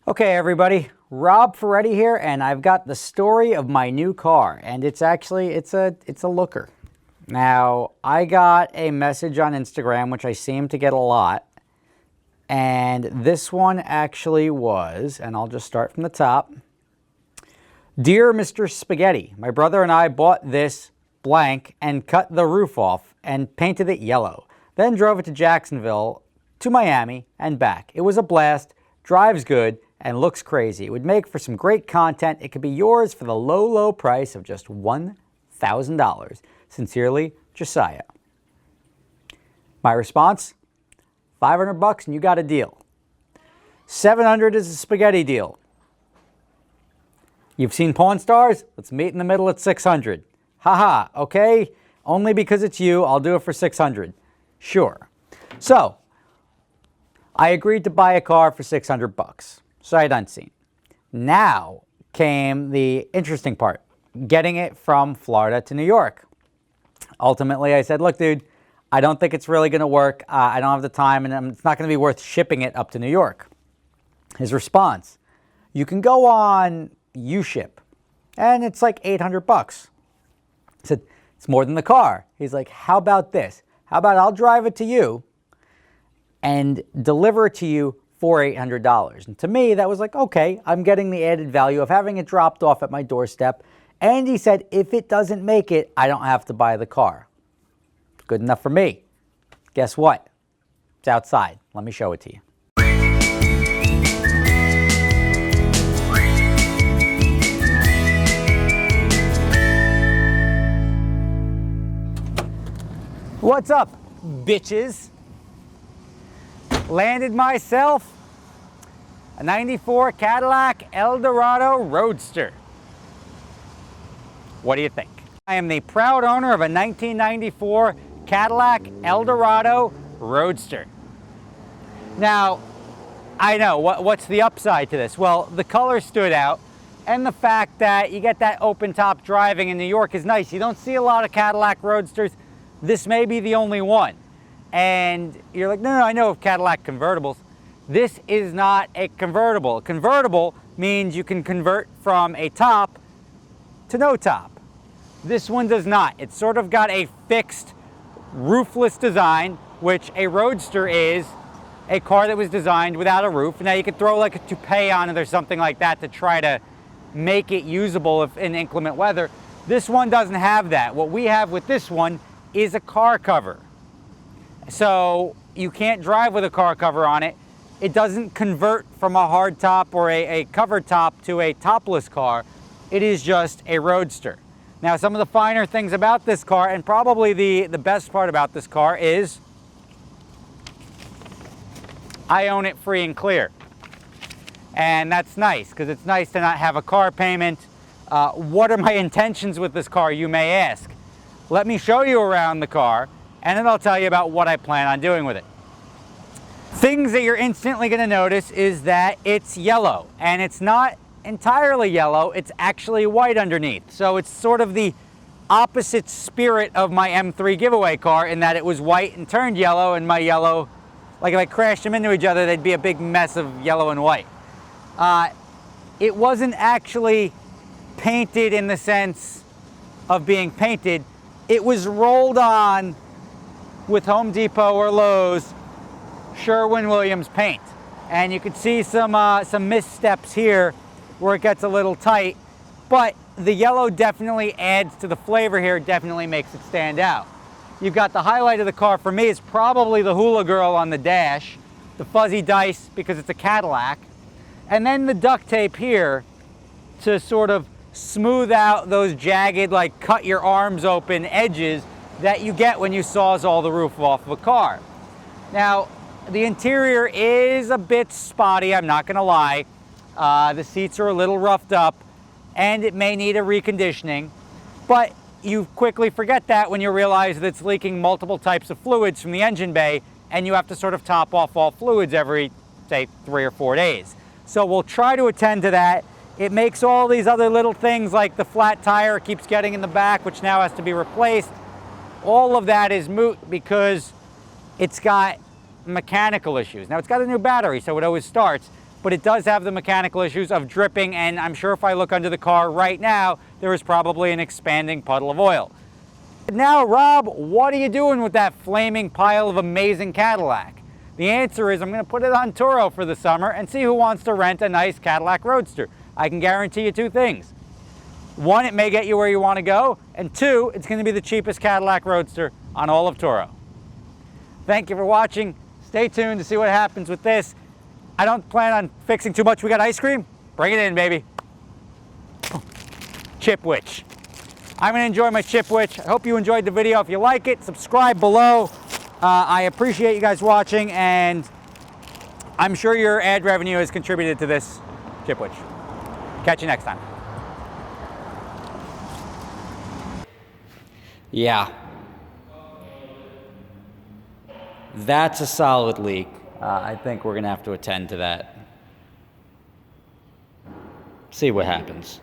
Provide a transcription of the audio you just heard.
Okay everybody, Rob Ferretti here, and I've got the story of my new car, and it's a looker. Now, I got a message on Instagram, which I seem to get a lot, and this one actually was, and I'll just start from the top. Dear Mr. Spaghetti, my brother and I bought this blank and cut the roof off and painted it yellow. Then drove it to Jacksonville, to Miami, and back. It was a blast, drives good, and looks crazy. It would make for some great content. It could be yours for the low, low price of just $1,000. Sincerely, Josiah. My response? $500 and you got a deal. $700 is a spaghetti deal. You've seen Pawn Stars? Let's meet in the middle at $600. Haha, okay? Only because it's you, I'll do it for $600. Sure. So, I agreed to buy a car for $600. Sight unseen. Now came the interesting part, getting it from Florida to New York. Ultimately, I said, look, dude, I don't think it's really going to work. I don't have the time, and it's not going to be worth shipping it up to New York. His response, you can go on UShip, and it's like $800. I said, it's more than the car. He's like, how about this? How about I'll drive it to you and deliver it to you for $800. And to me, that was like, okay, I'm getting the added value of having it dropped off at my doorstep. And he said, if it doesn't make it, I don't have to buy the car. Good enough for me. Guess what? It's outside. Let me show it to you. What's up, bitches? Landed myself a 94 Cadillac Dorado Roadster. What do you think? I am the proud owner of a 1994 Cadillac Dorado Roadster. Now, I know, what's the upside to this? Well, the color stood out, and the fact that you get that open top driving in New York is nice. You don't see a lot of Cadillac Roadsters. This may be the only one. And you're like, no, I know of Cadillac convertibles. This is not a convertible. A convertible means you can convert from a top to no top. This one does not. It's sort of got a fixed roofless design, which a Roadster is a car that was designed without a roof. Now you could throw like a toupee on it or something like that to try to make it usable if in inclement weather. This one doesn't have that. What we have with this one is a car cover. So you can't drive with a car cover on it. It doesn't convert from a hard top or a covered top to a topless car. It is just a Roadster. Now, some of the finer things about this car, and probably the best part about this car, is I own it free and clear. And that's nice, because it's nice to not have a car payment. What are my intentions with this car, you may ask? Let me show you around the car, and then I'll tell you about what I plan on doing with it. Things that you're instantly going to notice is that it's yellow, and it's not entirely yellow, it's actually white underneath. So it's sort of the opposite spirit of my M3 giveaway car in that it was white and turned yellow, and my yellow, like if I crashed them into each other, they'd be a big mess of yellow and white. It wasn't actually painted in the sense of being painted. It was rolled on with Home Depot or Lowe's Sherwin-Williams paint. And you can see some missteps here where it gets a little tight, but the yellow definitely adds to the flavor here, definitely makes it stand out. You've got the highlight of the car for me is probably the hula girl on the dash, the fuzzy dice because it's a Cadillac, and then the duct tape here to sort of smooth out those jagged, like cut your arms open edges that you get when you sawzall the roof off of a car. Now, the interior is a bit spotty, I'm not gonna lie. The seats are a little roughed up and it may need a reconditioning, but you quickly forget that when you realize that it's leaking multiple types of fluids from the engine bay and you have to sort of top off all fluids every, say, 3 or 4 days. So we'll try to attend to that. It makes all these other little things like the flat tire keeps getting in the back, which now has to be replaced. All of that is moot because it's got mechanical issues. Now it's got a new battery, so it always starts, but it does have the mechanical issues of dripping, and I'm sure if I look under the car right now, there is probably an expanding puddle of oil. Now, Rob, what are you doing with that flaming pile of amazing Cadillac? The answer is I'm going to put it on Turo for the summer and see who wants to rent a nice Cadillac Roadster. I can guarantee you two things. One, it may get you where you want to go, and two, it's going to be the cheapest Cadillac Roadster on all of Turo. Thank you for watching. Stay tuned to see what happens with this. I don't plan on fixing too much. We got ice cream? Bring it in, baby. Chipwich. I'm going to enjoy my Chipwich. I hope you enjoyed the video. If you like it, subscribe below. I appreciate you guys watching, and I'm sure your ad revenue has contributed to this Chipwich. Catch you next time. Yeah. That's a solid leak. I think we're going to have to attend to that. See what happens.